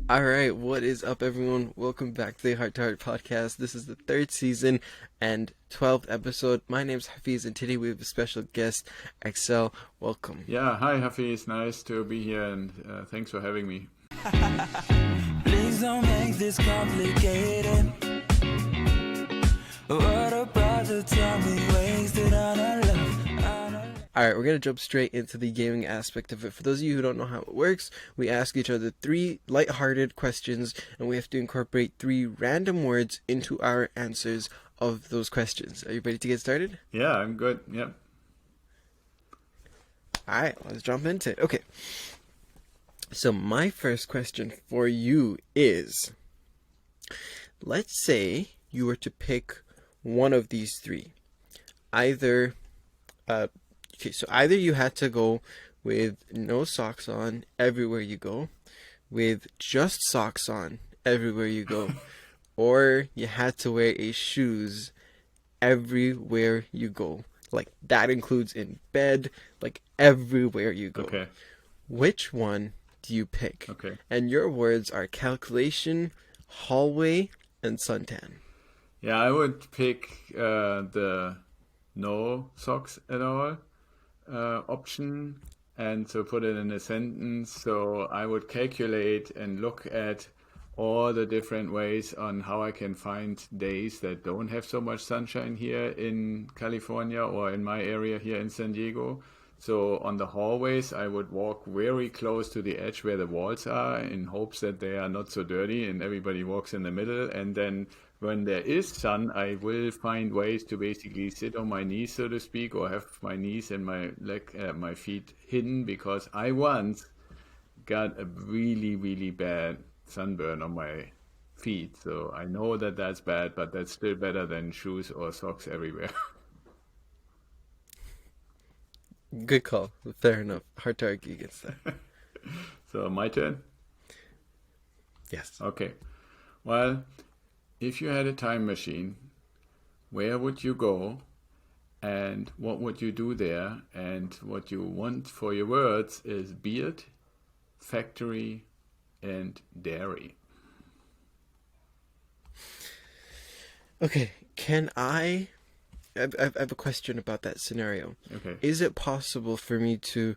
All right, what is up, everyone? Welcome back to the Heart to Heart podcast. This is the third season and 12th episode. My name's Hafiz, and today we have a special guest, Axel. Welcome. Yeah, hi Hafiz, nice to be here and thanks for having me. Please don't make this complicated. What about the time we wasted on our love? All right, we're going to jump straight into the gaming aspect of it. For those of you who don't know how it works, we ask each other three lighthearted questions, and we have to incorporate three random words into our answers of those questions. Are you ready to get started? Yeah, I'm good. Yeah. All right, let's jump into it. Okay. So my first question for you is, let's say you were to pick one of these three. Either either you had to go with no socks on everywhere you go, with just socks on everywhere you go, or you had to wear a shoes everywhere you go. Like that includes in bed, like everywhere you go. Okay. Which one do you pick? Okay. And your words are calculation, hallway, and suntan. Yeah, I would pick the no socks at all option and to put it in a sentence. So I would calculate and look at all the different ways on how I can find days that don't have so much sunshine here in California or in my area here in San Diego. So on the hallways, I would walk very close to the edge where the walls are in hopes that they are not so dirty and everybody walks in the middle. And then when there is sun, I will find ways to basically sit on my knees, so to speak, or have my knees and my feet hidden because I once got a really, really bad sunburn on my feet. So I know that that's bad, but that's still better than shoes or socks everywhere. Good call. Fair enough. Hard to argue against that. So my turn. Yes. Okay. Well, if you had a time machine, where would you go and what would you do there? And what you want for your words is beard, factory, and dairy. Okay. I have a question about that scenario. Okay. Is it possible for me to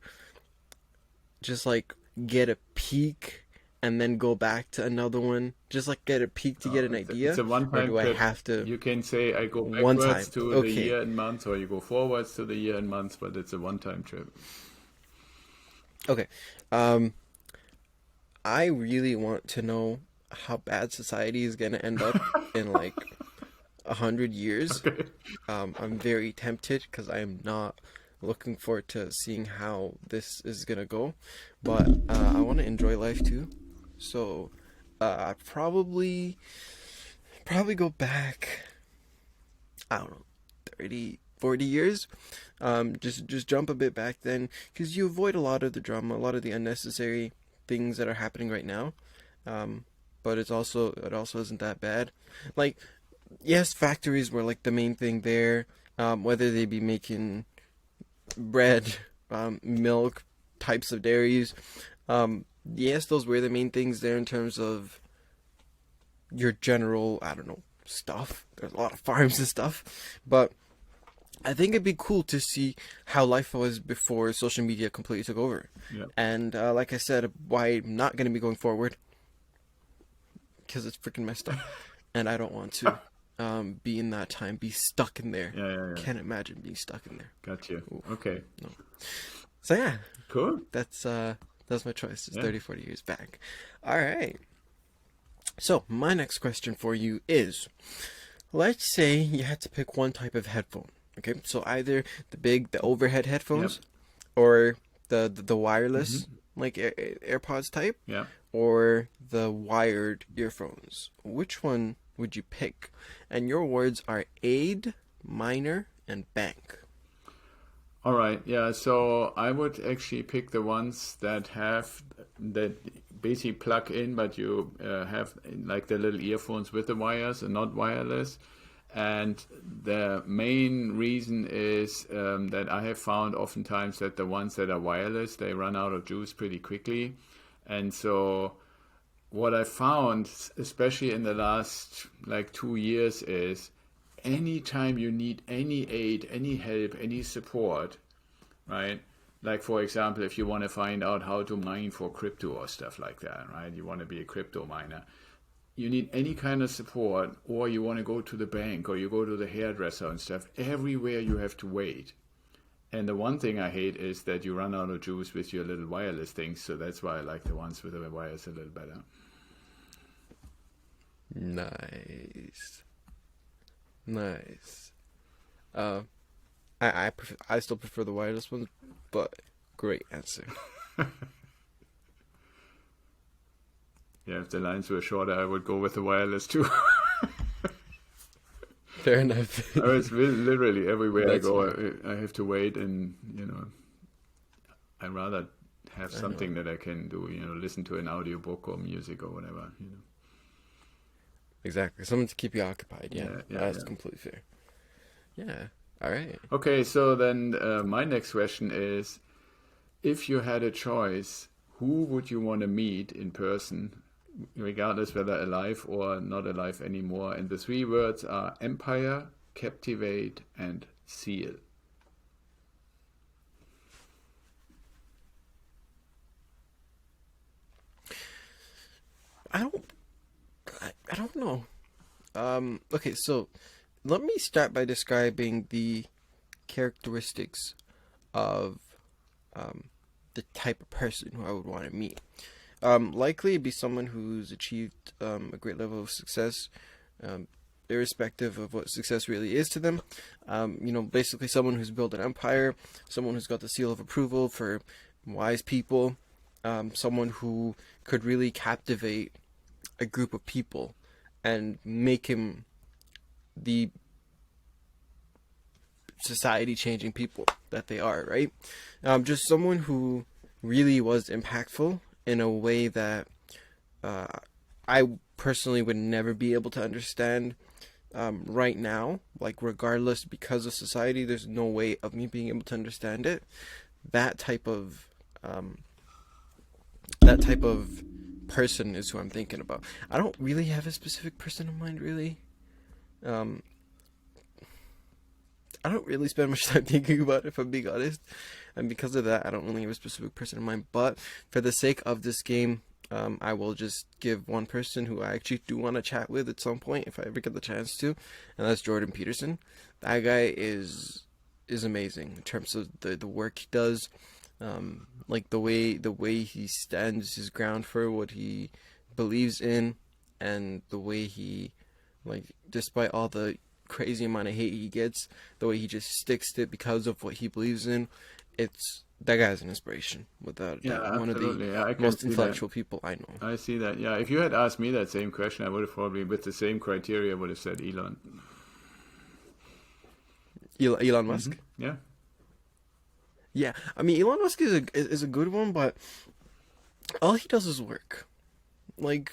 just like get a peek and then go back to another one? Just like get a peek to get an idea? It's a Or one-time do I trip. have to You can say I go one time? backwards to the Okay. year and months, or you go forwards to the year and months, but it's a one-time trip. Okay. I really want to know how bad society is gonna end up in like 100 years. Okay. I'm very tempted because I am not looking forward to seeing how this is gonna go, but I want to enjoy life too. So I'd probably go back. I don't know, 30, 40 years. Just jump a bit back then, because you avoid a lot of the drama, a lot of the unnecessary things that are happening right now. But it also isn't that bad. Like, yes, factories were like the main thing there. Whether they be making bread, milk, types of dairies. Yes, those were the main things there in terms of your general, I don't know, stuff. There's a lot of farms and stuff. But I think it'd be cool to see how life was before social media completely took over. Yeah. And like I said, why I'm not going to be going forward, because it's freaking messed up. And I don't want to be in that time, be stuck in there. Yeah. Can't imagine being stuck in there. Got you. Ooh, Okay. no. So yeah, Cool. that's my choice. It's Yeah. 30, 40 years back. All right. So my next question for you is, let's say you had to pick one type of headphone. Okay, so either the overhead headphones, or the wireless, like AirPods type, Yeah. or the wired earphones. Which one would you pick? And your words are aid, minor, and bank. All right. Yeah. So I would actually pick the ones that basically plug in, but you have like the little earphones with the wires and not wireless. And the main reason is that I have found oftentimes that the ones that are wireless, they run out of juice pretty quickly. And so what I found, especially in the last like 2 years, is anytime you need any aid, any help, any support, right? Like, for example, if you want to find out how to mine for crypto or stuff like that, right? You want to be a crypto miner. You need any kind of support, or you want to go to the bank, or you go to the hairdresser and stuff. Everywhere you have to wait. And the one thing I hate is that you run out of juice with your little wireless things. So that's why I like the ones with the wires a little better. Nice. Nice. Uh, I still prefer the wireless ones, but great answer. Yeah, if the lines were shorter, I would go with the wireless too. Fair enough. It's literally everywhere I That's go, I have to wait, and I'd rather have something that I can do, listen to an audiobook or music or whatever. Exactly. Something to keep you occupied. Yeah, Yeah, that's yeah. completely fair. Yeah. All right. Okay, so then my next question is, if you had a choice, who would you want to meet in person, regardless whether alive or not alive anymore? And the three words are empire, captivate, and seal. I don't. I don't know. Okay, so let me start by describing the characteristics of the type of person who I would want to meet. Likely it'd be someone who's achieved a great level of success, irrespective of what success really is to them. Basically someone who's built an empire, someone who's got the seal of approval for wise people, someone who could really captivate a group of people and make him the society changing people that they are, right? Just someone who really was impactful in a way that I personally would never be able to understand right now. Like, regardless, because of society, there's no way of me being able to understand it. That type of person is who I'm thinking about. I don't really have a specific person in mind, really. I don't really spend much time thinking about it, if I'm being honest. And because of that, I don't really have a specific person in mind. But for the sake of this game, I will just give one person who I actually do want to chat with at some point, if I ever get the chance to. And that's Jordan Peterson. That guy is amazing in terms of the work he does. Like the way he stands his ground for what he believes in, and the way he, like, despite all the crazy amount of hate he gets, the way he just sticks to it because of what he believes in. That guy's an inspiration, without a doubt. One of absolutely. Yeah, I the can most see influential people I know. I see that. Yeah, if you had asked me that same question, I would have probably, with the same criteria, would have said Elon. Elon Musk. Yeah. Yeah, I mean, Elon Musk is a good one, but all he does is work. Like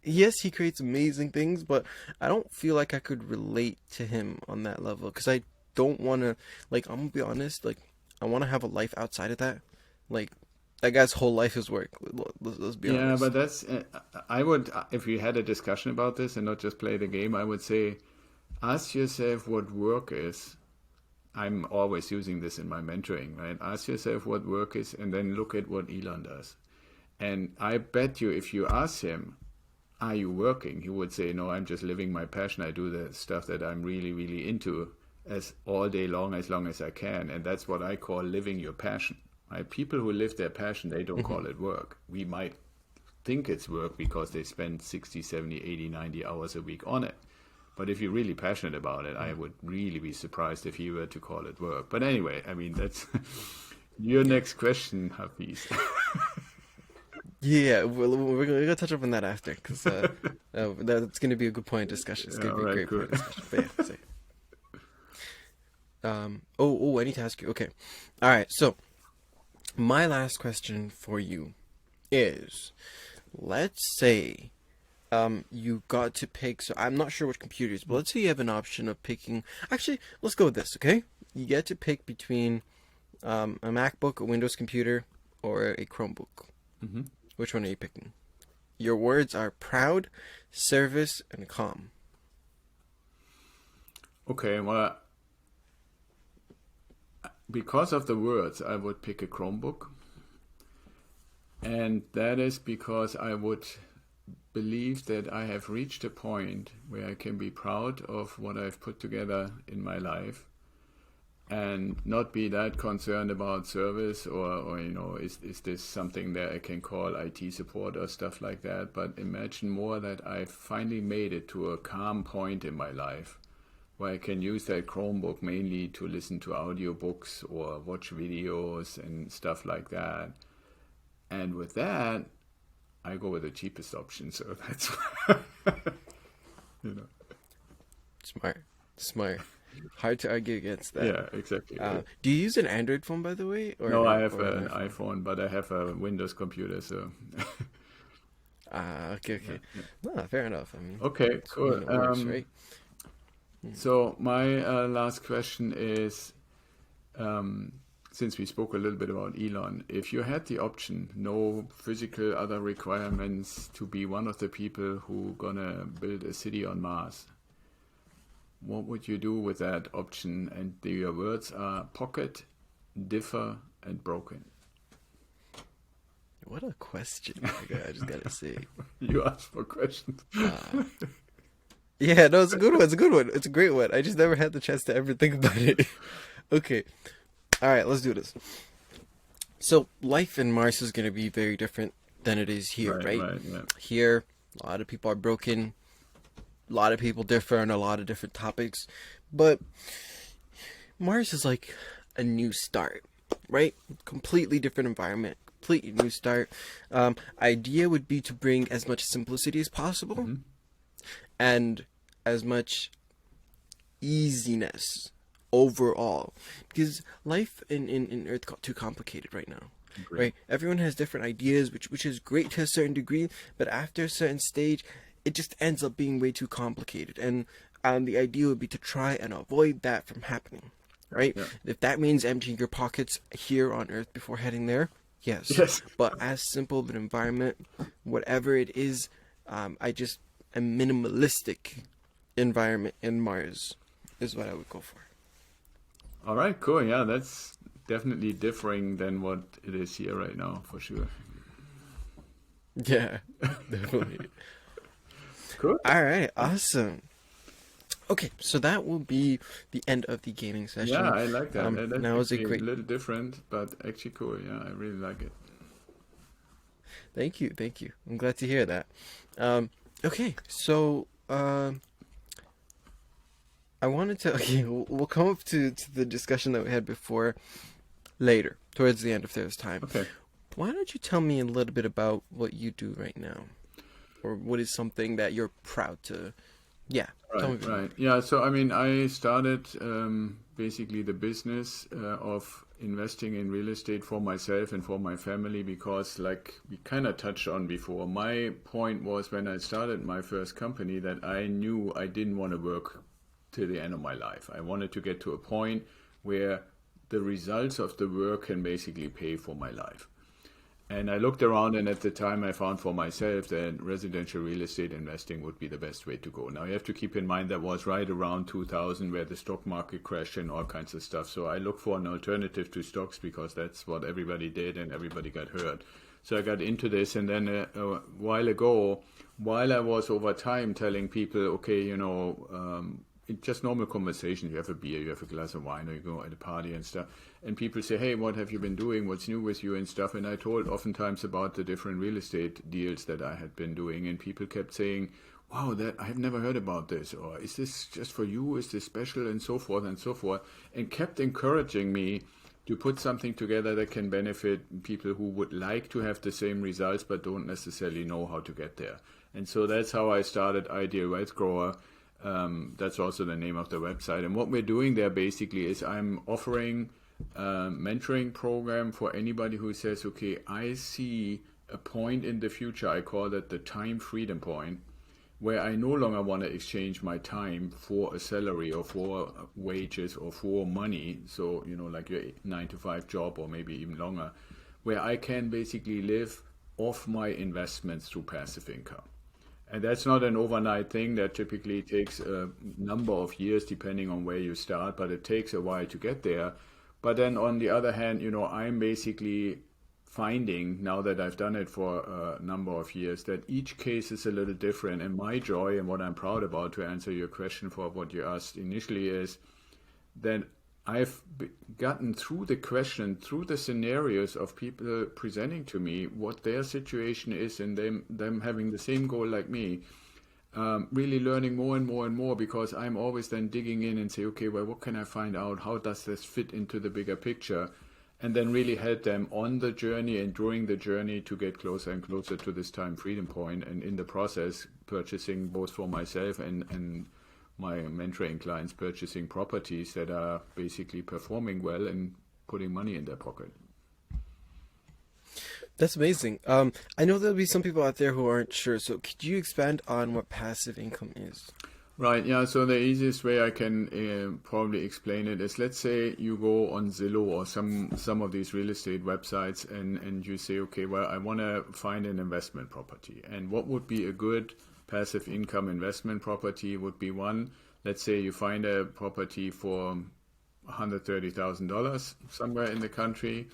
yes, he creates amazing things, but I don't feel like I could relate to him on that level, because I don't want to, like, I'm gonna be honest, like, I want to have a life outside of that. Like, that guy's whole life is work. Let's be Yeah, honest. but that's, I would, if we had a discussion about this and not just play the game, I would say, ask yourself what work is. I'm always using this in my mentoring, right? Ask yourself what work is, and then look at what Elon does. And I bet you, if you ask him, are you working? He would say, no, I'm just living my passion. I do the stuff that I'm really, really into as all day long as I can. And that's what I call living your passion, right? People who live their passion, they don't call it work. We might think it's work because they spend 60, 70, 80, 90 hours a week on it. But if you're really passionate about it, I would really be surprised if you were to call it work. But anyway, I mean, that's your next question, Hafiz. Yeah, we're gonna touch up on that after, because that's gonna be a good point of discussion. It's gonna be a great point of discussion. But yeah, say. I need to ask you. Okay, all right. So, my last question for you is, let's say, you got to pick. So I'm not sure which computers, but let's say you have an option of picking. Actually, let's go with this. Okay, you get to pick between a MacBook, a Windows computer, or a Chromebook. Mm-hmm. Which one are you picking? Your words are proud, service, and calm. Okay, well, because of the words, I would pick a Chromebook. And that is because I would believe that I have reached a point where I can be proud of what I've put together in my life and not be that concerned about service or is this something that I can call IT support or stuff like that. But imagine more that I've finally made it to a calm point in my life where I can use that Chromebook mainly to listen to audiobooks or watch videos and stuff like that. And with that, I go with the cheapest option. So that's, you know. Smart. Hard to argue against that. Yeah, exactly. Do you use an Android phone, by the way? No, I have or an iPhone, but I have a Windows computer, so. Okay. Yeah. No, fair enough. I mean, Okay, cool. it works, right? So my last question is, since we spoke a little bit about Elon, if you had the option, no physical other requirements to be one of the people who gonna build a city on Mars, what would you do with that option? And your words are pocket, differ, and broken. What a question. I just gotta say. You asked for questions. Yeah, no, it's a good one. It's a great one. I just never had the chance to ever think about it. Okay. All right, let's do this. So life in Mars is going to be very different than it is here, right? Yeah. Here, a lot of people are broken. A lot of people differ on a lot of different topics. But Mars is like a new start, right? Completely different environment. Completely new start. Idea would be to bring as much simplicity as possible and as much easiness overall, because life in Earth got too complicated right now. Great. Right? Everyone has different ideas, which is great to a certain degree, but after a certain stage, it just ends up being way too complicated. And the idea would be to try and avoid that from happening. Right? Yeah. If that means emptying your pockets here on Earth before heading there, yes. Yes. But as simple of an environment, whatever it is, a minimalistic environment in Mars is what I would go for. All right, cool. Yeah, that's definitely differing than what it is here right now, for sure. Yeah, definitely. Cool. All right, awesome. Okay, so that will be the end of the gaming session. Yeah, I like that. That's Now is a actually great. a little different, but actually cool. Yeah, I really like it. Thank you. I'm glad to hear that. Okay, so I wanted to. Okay, we'll come up to the discussion that we had before later, towards the end if there's time. Okay. Why don't you tell me a little bit about what you do right now, or what is something that you're proud to? Yeah, tell me. Right. Yeah. So I mean, I started basically the business of investing in real estate for myself and for my family because, like we kind of touched on before, my point was when I started my first company that I knew I didn't want to work till the end of my life. I wanted to get to a point where the results of the work can basically pay for my life. And I looked around, and at the time I found for myself that residential real estate investing would be the best way to go. Now you have to keep in mind that was right around 2000 where the stock market crashed and all kinds of stuff. So I looked for an alternative to stocks because that's what everybody did and everybody got hurt. So I got into this, and then a while ago, while I was over time telling people, okay, just normal conversation. You have a beer, you have a glass of wine, or you go at a party and stuff. And people say, hey, what have you been doing? What's new with you and stuff? And I told oftentimes about the different real estate deals that I had been doing. And people kept saying, wow, that I have never heard about this. Or is this just for you? Is this special? And so forth and so forth. And kept encouraging me to put something together that can benefit people who would like to have the same results but don't necessarily know how to get there. And so that's how I started Ideal Wealth Grower. That's also the name of the website. And what we're doing there basically is I'm offering a mentoring program for anybody who says, okay, I see a point in the future, I call that the time freedom point, where I no longer want to exchange my time for a salary or for wages or for money. So, like your 9-to-5 job or maybe even longer, where I can basically live of my investments through passive income. And that's not an overnight thing. That typically takes a number of years depending on where you start, but it takes a while to get there. But then on the other hand, I'm basically finding now that I've done it for a number of years that each case is a little different. And my joy and what I'm proud about, to answer your question for what you asked initially, is that I've gotten through the question, through the scenarios of people presenting to me what their situation is, and them having the same goal like me, really learning more and more and more, because I'm always then digging in and say, okay, well, what can I find out? How does this fit into the bigger picture? And then really help them on the journey and during the journey to get closer and closer to this time freedom point, and in the process purchasing, both for myself and my mentoring clients, purchasing properties that are basically performing well and putting money in their pocket. That's amazing. I know there'll be some people out there who aren't sure. So could you expand on what passive income is? Right, yeah. So the easiest way I can probably explain it is, let's say you go on Zillow or some of these real estate websites, and you say, okay, well, I want to find an investment property. And what would be a good passive income investment property would be one, let's say you find a property for $130,000 somewhere in the country,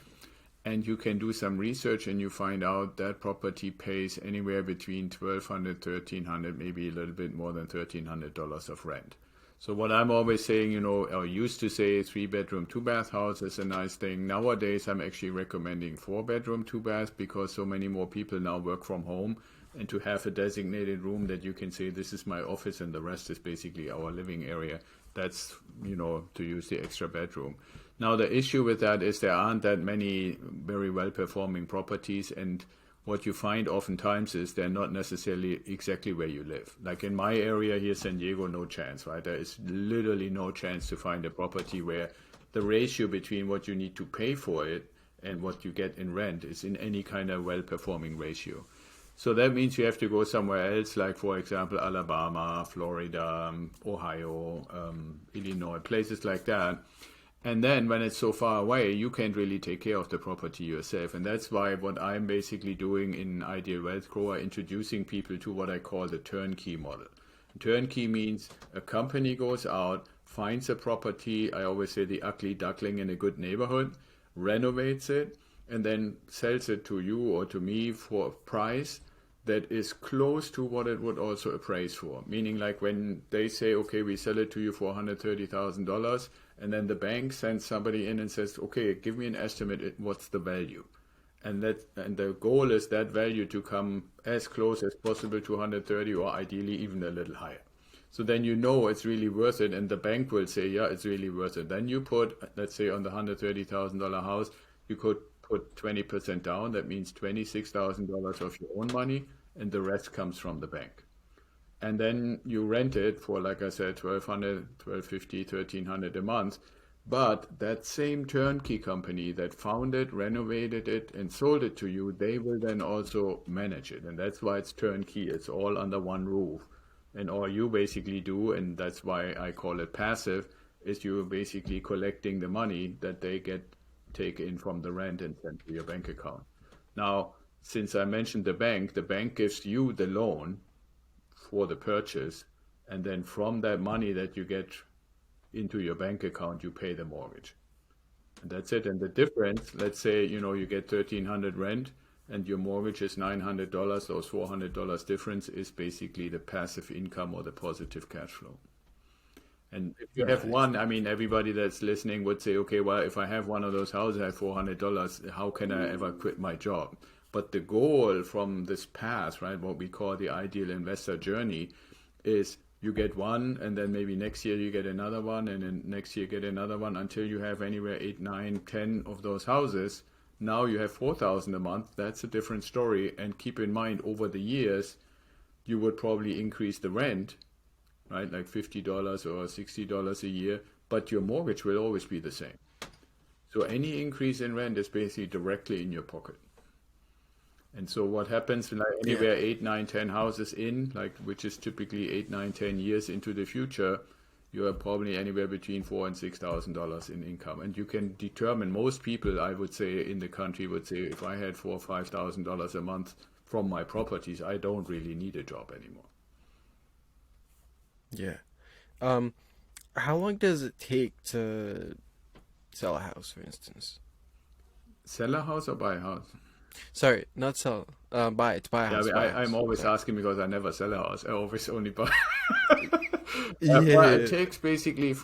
and you can do some research and you find out that property pays anywhere between $1,200, $1,300, maybe a little bit more than $1,300 of rent. So what I'm always saying, or used to say, 3-bedroom, 2-bath house is a nice thing. Nowadays, I'm actually recommending 4-bedroom, 2-bath, because so many more people now work from home, and to have a designated room that you can say, this is my office and the rest is basically our living area. That's, to use the extra bedroom. Now, the issue with that is there aren't that many very well-performing properties, and what you find oftentimes is they're not necessarily exactly where you live. Like in my area here, San Diego, no chance, right? There is literally no chance to find a property where the ratio between what you need to pay for it and what you get in rent is in any kind of well-performing ratio. So that means you have to go somewhere else, like, for example, Alabama, Florida, Ohio, Illinois, places like that. And then when it's so far away, you can't really take care of the property yourself. And that's why what I'm basically doing in Ideal Wealth Grower, introducing people to what I call the turnkey model. Turnkey means a company goes out, finds a property, I always say the ugly duckling in a good neighborhood, renovates it, and then sells it to you or to me for a price that is close to what it would also appraise for. Meaning, like, when they say, okay, we sell it to you for $130,000, and then the bank sends somebody in and says, okay, give me an estimate, what's the value? And the goal is that value to come as close as possible to 130, or ideally even a little higher. So then it's really worth it, and the bank will say, yeah, it's really worth it. Then you put, let's say on the $130,000 house, you could put 20% down. That means $26,000 of your own money, and the rest comes from the bank. And then you rent it for, like I said, $1,200, $1,250, $1,300 a month. But that same turnkey company that found it, renovated it, and sold it to you, they will then also manage it. And that's why it's turnkey. It's all under one roof. And all you basically do, and that's why I call it passive, is you're basically collecting the money that they take in from the rent and send to your bank account. Now, since I mentioned the bank gives you the loan for the purchase, and then from that money that you get into your bank account, you pay the mortgage. And that's it. And the difference, let's say, you get $1,300 rent and your mortgage is $900, those $400 difference is basically the passive income or the positive cash flow. And if you have one, I mean, everybody that's listening would say, okay, well, if I have one of those houses, I have $400, how can I ever quit my job? But the goal from this path, right, what we call the ideal investor journey, is you get one, and then maybe next year you get another one, and then next year get another one, until you have anywhere 8, 9, 10 of those houses. Now you have $4,000 a month. That's a different story. And keep in mind, over the years, you would probably increase the rent, right, like $50 or $60 a year, but your mortgage will always be the same. So any increase in rent is basically directly in your pocket. And so what happens, like anywhere 8, 9, 10 houses in, like, which is typically 8, 9, 10 years into the future, you are probably anywhere between $4,000 and $6,000 in income. And you can determine, most people, I would say, in the country would say, if I had $4,000 or $5,000 a month from my properties, I don't really need a job anymore. Yeah. Um, how long does it take to sell a house, for instance? Sell a house or buy a house? Sorry, not sell. Buy. To buy a Yeah, house. Buy a I'm house. always Sorry. asking because I never sell a house. I always only buy. Well, it Yeah. takes basically,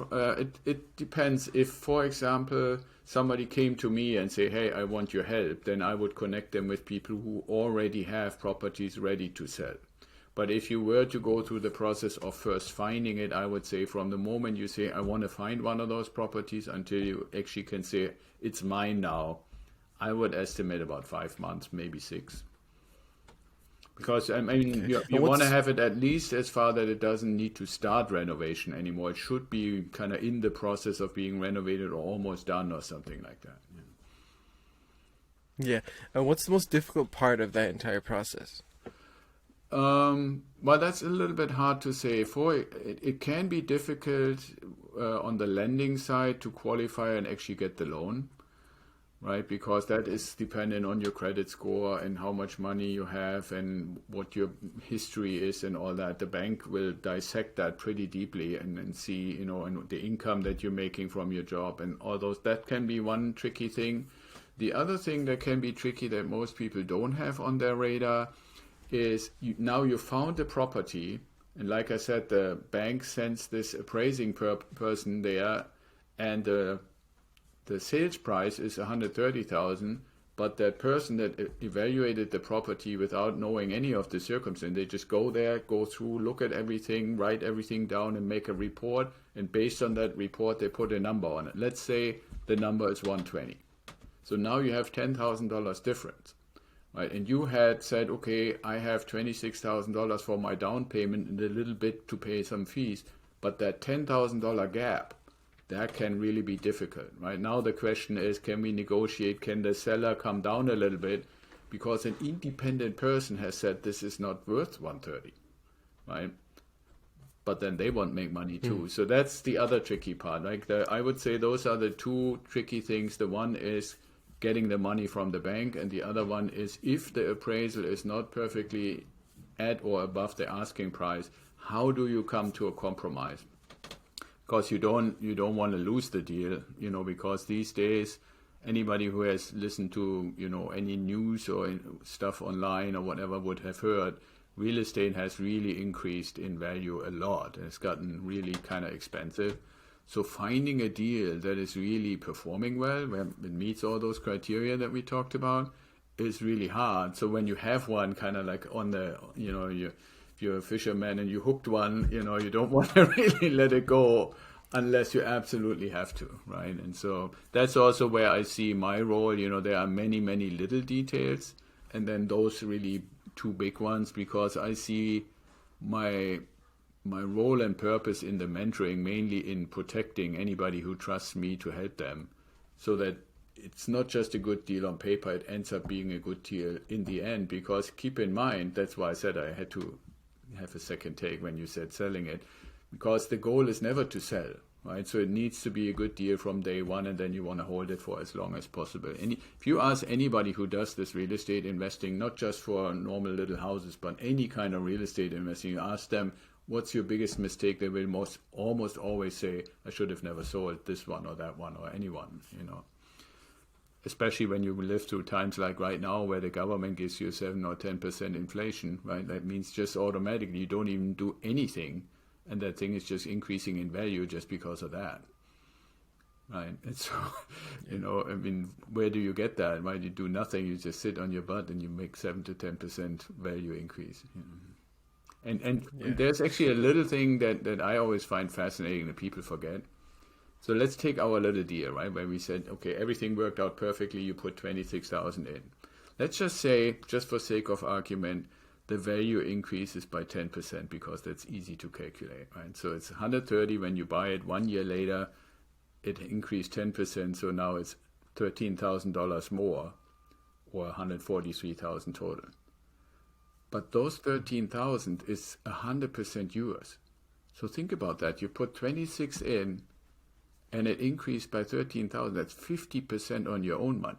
it depends. If, for example, somebody came to me and say, hey, I want your help, then I would connect them with people who already have properties ready to sell. But if you were to go through the process of first finding it, I would say from the moment you say, I want to find one of those properties until you actually can say, it's mine now, I would estimate about 5 months, maybe 6. Because I mean, Okay. you And want to what's have it at least as far that it doesn't need to start renovation anymore. It should be kind of in the process of being renovated or almost done or something like that. yeah? And what's the most difficult part of that entire process? Well, that's a little bit hard to say. It can be difficult on the lending side to qualify and actually get the loan, right? Because that is dependent on your credit score and how much money you have and what your history is and all that. The bank will dissect that pretty deeply and see, and the income that you're making from your job and all those. That can be one tricky thing. The other thing that can be tricky that most people don't have on their radar is now you found the property, and like I said, the bank sends this appraising person there, and the sales price is 130,000, but that person that evaluated the property without knowing any of the circumstances, they just go there, go through, look at everything, write everything down, and make a report. And based on that report, they put a number on it. Let's say the number is 120. So now you have $10,000 difference. Right, and you had said, okay, I have $26,000 for my down payment and a little bit to pay some fees, but that $10,000 gap, that can really be difficult. Right now, the question is, can we negotiate? Can the seller come down a little bit? Because an independent person has said this is not worth 130, right? But then they won't make money too. So that's the other tricky part. I would say those are the two tricky things. The one is getting the money from the bank, and the other one is if the appraisal is not perfectly at or above the asking price, how do you come to a compromise? Because you don't want to lose the deal, because these days anybody who has listened to any news or stuff online or whatever would have heard real estate has really increased in value a lot. It's gotten really kind of expensive. So finding a deal that is really performing well, where it meets all those criteria that we talked about, is really hard. So when you have one kind of like on the, if you're a fisherman and you hooked one, you don't want to really let it go unless you absolutely have to, right? And so that's also where I see my role. There are many, many little details, and then those really two big ones, because I see my role and purpose in the mentoring mainly in protecting anybody who trusts me to help them, so that it's not just a good deal on paper, it ends up being a good deal in the end. Because keep in mind, that's why I said I had to have a second take when you said selling it, because the goal is never to sell, right? So it needs to be a good deal from day one, and then you want to hold it for as long as possible. And if you ask anybody who does this real estate investing, not just for normal little houses, but any kind of real estate investing, you ask them, what's your biggest mistake? They will almost always say, I should have never sold this one or that one or anyone, Especially when you live through times like right now where the government gives you 7 or 10% inflation, right? That means just automatically you don't even do anything, and that thing is just increasing in value just because of that, right? And so, I mean, where do you get that? Right? You do nothing, you just sit on your butt and you make 7 to 10% value increase. And Yeah. there's actually a little thing that I always find fascinating that people forget. So let's take our little deal, right, where we said, okay, everything worked out perfectly, you put 26,000 in. Let's just say, just for sake of argument, the value increases by 10% because that's easy to calculate, right? So it's 130 when you buy it. 1 year later, it increased 10%, so now it's $13,000 more, or 143,000 total. But those 13,000 is 100% yours. So think about that. You put 26 in and it increased by 13,000. That's 50% on your own money.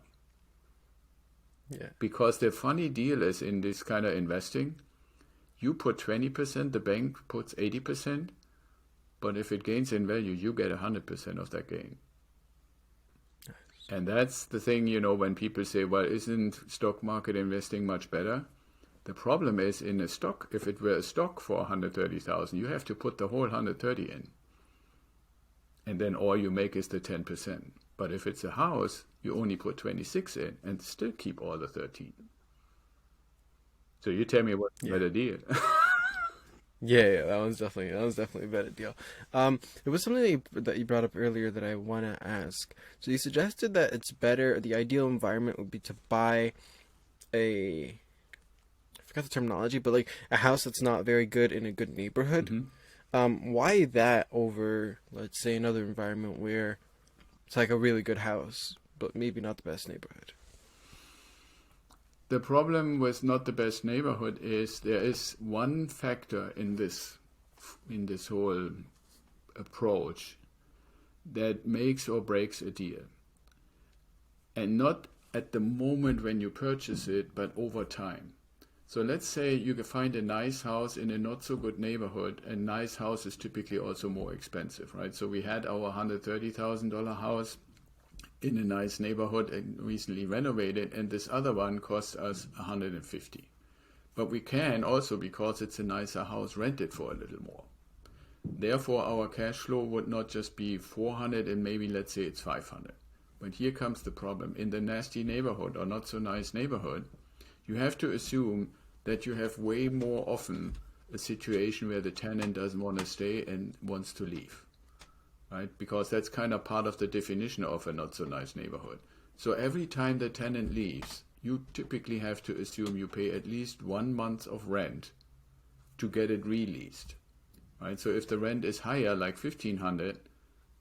Yeah. Because the funny deal is in this kind of investing, you put 20%, the bank puts 80%, but if it gains in value, you get 100% of that gain. And that's the thing, when people say, well, isn't stock market investing much better? The problem is in a stock, if it were a stock for 130,000, you have to put the whole 130 in. And then all you make is the 10%. But if it's a house, you only put 26 in and still keep all the 13. So you tell me what's a better deal. Yeah, that was definitely a better deal. It was something that you brought up earlier that I want to ask. So you suggested that it's better, the ideal environment would be to buy I forgot the terminology, but like a house that's not very good in a good neighborhood. Why that over, let's say, another environment where it's like a really good house, but maybe not the best neighborhood? The problem with not the best neighborhood is there is one factor in this whole approach that makes or breaks a deal. And not at the moment when you purchase it, but over time. So let's say you can find a nice house in a not so good neighborhood, and nice house is typically also more expensive, right? So we had our $130,000 house in a nice neighborhood and recently renovated, and this other one cost us 150. But we can also, because it's a nicer house, rent it for a little more. Therefore, our cash flow would not just be 400 and maybe let's say it's 500. But here comes the problem. In the nasty neighborhood or not so nice neighborhood, you have to assume that you have way more often a situation where the tenant doesn't want to stay and wants to leave. Right? Because that's kind of part of the definition of a not so nice neighborhood. So every time the tenant leaves, you typically have to assume you pay at least 1 month of rent to get it released. Right? So if the rent is higher, like 1,500,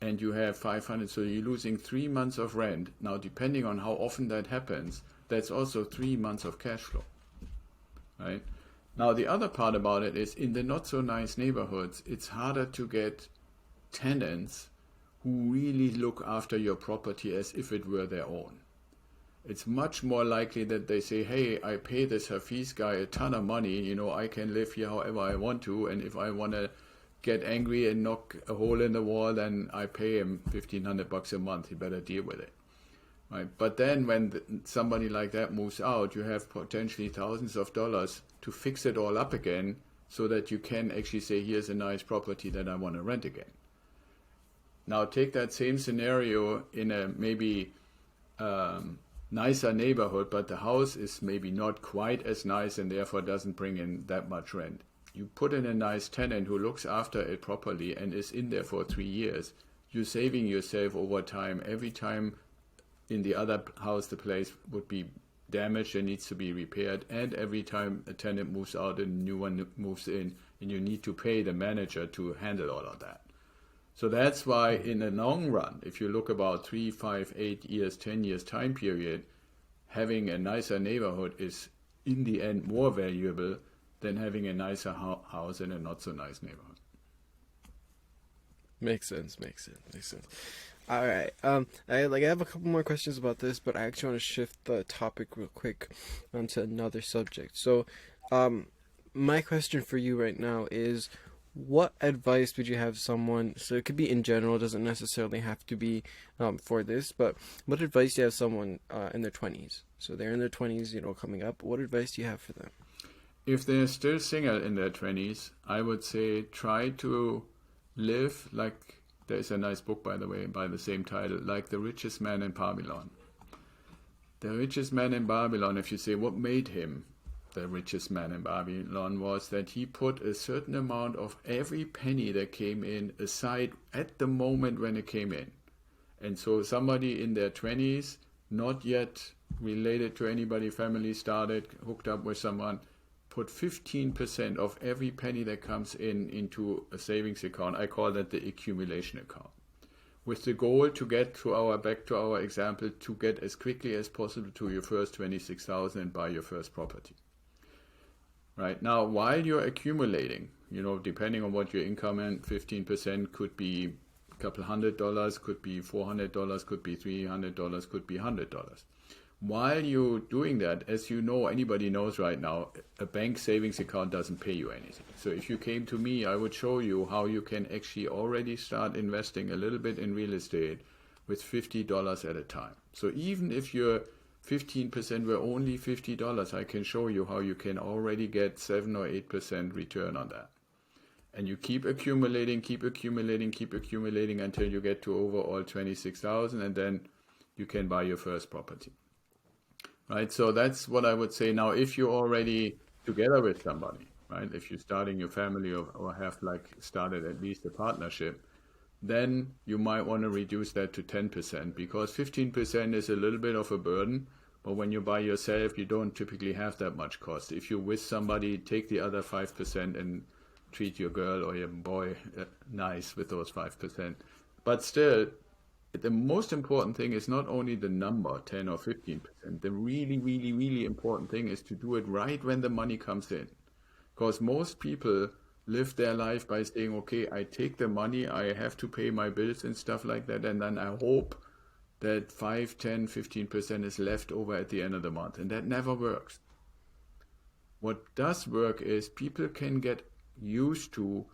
and you have 500, so you're losing 3 months of rent. Now, depending on how often that happens, that's also 3 months of cash flow. Right? Now, the other part about it is in the not so nice neighborhoods, it's harder to get tenants who really look after your property as if it were their own. It's much more likely that they say, hey, I pay this Hafiz guy a ton of money, I can live here however I want to, and if I want to get angry and knock a hole in the wall, then I pay him $1,500 a month, he better deal with it. Right? But then when somebody like that moves out, you have potentially thousands of dollars to fix it all up again so that you can actually say, here's a nice property that I want to rent again. Now take that same scenario in a maybe nicer neighborhood, but the house is maybe not quite as nice and therefore doesn't bring in that much rent. You put in a nice tenant who looks after it properly and is in there for 3 years. You're saving yourself over time. Every time in the other house the place would be damaged and needs to be repaired, and every time a tenant moves out and a new one moves in, and you need to pay the manager to handle all of that. So that's why in the long run, if you look about 3, 5, 8 years, 10 years time period, having a nicer neighborhood is in the end more valuable than having a nicer house in a not so nice neighborhood. Makes sense. All right. I have a couple more questions about this, but I actually want to shift the topic real quick onto another subject. So, my question for you right now is, what advice would you have someone, so it could be in general, doesn't necessarily have to be for this, but what advice do you have someone in their 20s? So they're in their 20s, coming up. What advice do you have for them? If they're still single in their 20s, I would say try to live like, there's a nice book, by the way, by the same title, like the richest man in Babylon. The richest man in Babylon, if you say what made him the richest man in Babylon, was that he put a certain amount of every penny that came in aside at the moment when it came in. And so somebody in their 20s, not yet related to anybody, family started, hooked up with someone, put 15% of every penny that comes in into a savings account. I call that the accumulation account, with the goal to get back to our example, to get as quickly as possible to your first 26,000 and buy your first property. Right now, while you're accumulating, depending on what your income and 15% could be a couple $100, could be $400, could be $300, could be $100. While you're doing that, as you know, anybody knows right now, a bank savings account doesn't pay you anything. So if you came to me, I would show you how you can actually already start investing a little bit in real estate with $50 at a time. So even if your 15% were only $50, I can show you how you can already get 7 or 8% return on that. And you keep accumulating, keep accumulating, keep accumulating until you get to overall 26,000, and then you can buy your first property. Right? So that's what I would say. Now, if you're already together with somebody, right? If you're starting your family or have like started at least a partnership, then you might want to reduce that to 10% because 15% is a little bit of a burden. But when you buy yourself, you don't typically have that much cost. If you're with somebody, take the other 5% and treat your girl or your boy nice with those 5%. But still, the most important thing is not only the number, 10 or 15%. The really, really, really important thing is to do it right when the money comes in. Because most people live their life by saying, okay, I take the money, I have to pay my bills and stuff like that, and then I hope that 5, 10, 15% is left over at the end of the month. And that never works. What does work is people can get used to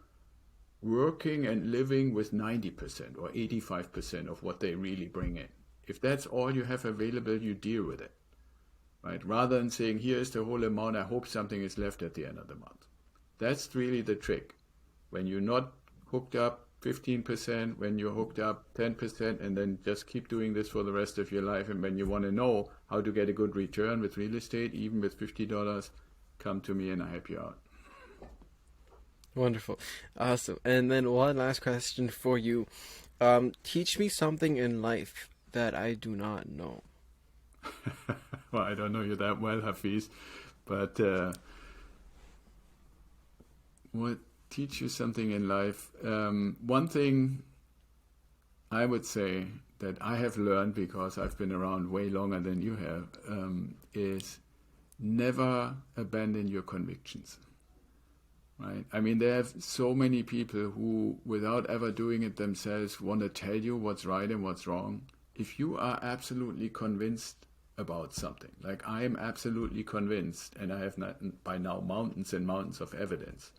working and living with 90% or 85% of what they really bring in. If that's all you have available, you deal with it. Right? Rather than saying, here is the whole amount, I hope something is left at the end of the month. That's really the trick. When you're not hooked up 15%, when you're hooked up 10%, and then just keep doing this for the rest of your life. And when you want to know how to get a good return with real estate, even with $50, come to me and I help you out. Wonderful. Awesome. And then one last question for you. Teach me something in life that I do not know. Well, I don't know you that well, Hafiz, but what teach you something in life? One thing I would say that I have learned because I've been around way longer than you have is never abandon your convictions. Right? I mean, there are so many people who, without ever doing it themselves, want to tell you what's right and what's wrong. If you are absolutely convinced about something, like I am absolutely convinced, and I have by now mountains and mountains of evidence,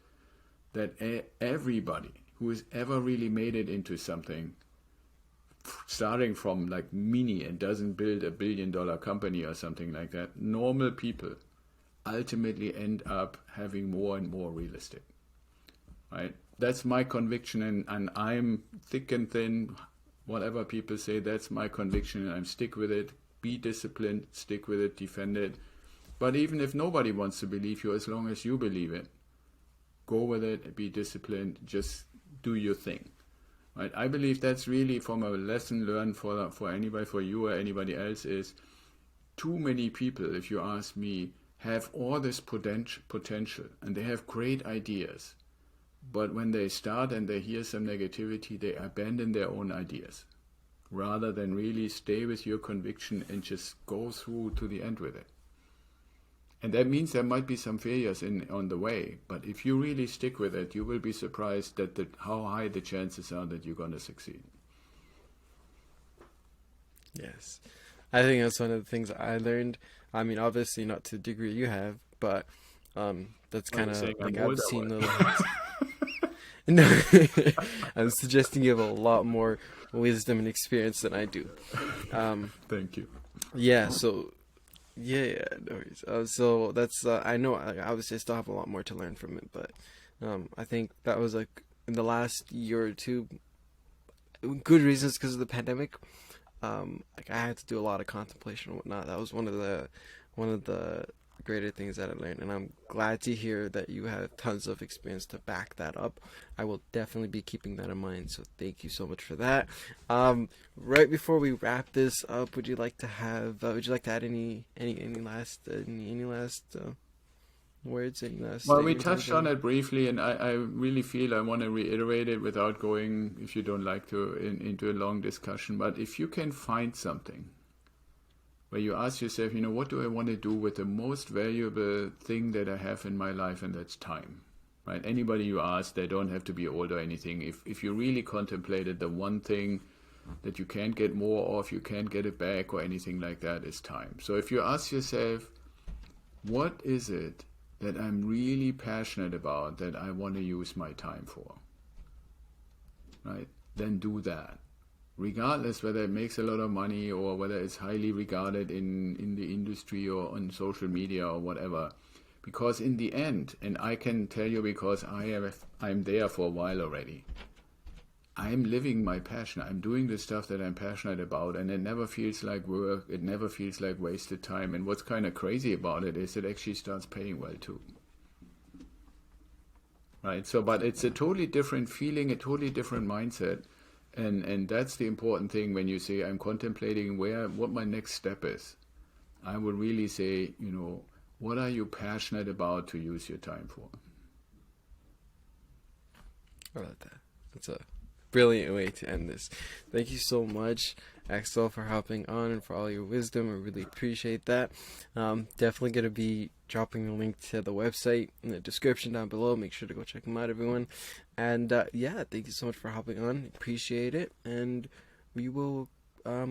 that everybody who has ever really made it into something, starting from like mini and doesn't build $1 billion company or something like that, normal people ultimately end up having more and more real estate. Right? That's my conviction, and I'm thick and thin, whatever people say, that's my conviction, and I'm stick with it. Be disciplined, stick with it, defend it. But even if nobody wants to believe you, as long as you believe it, go with it, be disciplined, just do your thing. Right? I believe that's really from a lesson learned for anybody, for you or anybody else, is too many people, if you ask me, have all this potential and they have great ideas. But when they start and they hear some negativity, they abandon their own ideas rather than really stay with your conviction and just go through to the end with it. And that means there might be some failures on the way, but if you really stick with it, you will be surprised at how high the chances are that you're going to succeed. Yes. I think that's one of the things I learned. I mean, obviously not to the degree you have, but that's kind of like I've seen little. No, I'm suggesting you have a lot more wisdom and experience than I do. Thank you. Yeah. So, yeah, no worries. So that's I know. Obviously, I still have a lot more to learn from it, but I think that was like in the last year or two, good reasons because of the pandemic. Like I had to do a lot of contemplation and whatnot. That was one of the greater things that I learned, and I'm glad to hear that you have tons of experience to back that up. I will definitely be keeping that in mind. So thank you so much for that. Right before we wrap this up, would you like to add any last words? Any last Well, we statements, touched on anything? it briefly, and I really feel I want to reiterate it without going, if you don't like to, into a long discussion. But if you can find something where you ask yourself, what do I want to do with the most valuable thing that I have in my life, and that's time. right? Anybody you ask, they don't have to be old or anything. If you really contemplated the one thing that you can't get more of, you can't get it back or anything like that, is time. So if you ask yourself, what is it that I'm really passionate about that I want to use my time for, right? Then do that. Regardless whether it makes a lot of money or whether it's highly regarded in the industry or on social media or whatever. Because in the end, and I can tell you because I'm there for a while already, I'm living my passion. I'm doing the stuff that I'm passionate about, and it never feels like work. It never feels like wasted time. And what's kind of crazy about it is it actually starts paying well too. Right? So, but it's a totally different feeling, a totally different mindset. And that's the important thing when you say I'm contemplating what my next step is. I would really say, what are you passionate about to use your time for? I like that. That's a brilliant way to end this. Thank you so much, Axel, for hopping on and for all your wisdom. I really appreciate that. Definitely going to be dropping a link to the website in the description down below. Make sure to go check them out, everyone. And yeah, thank you so much for hopping on. Appreciate it. And we will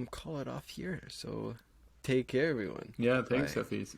call it off here. So take care, everyone. Yeah, thanks, Bye. Hafiz.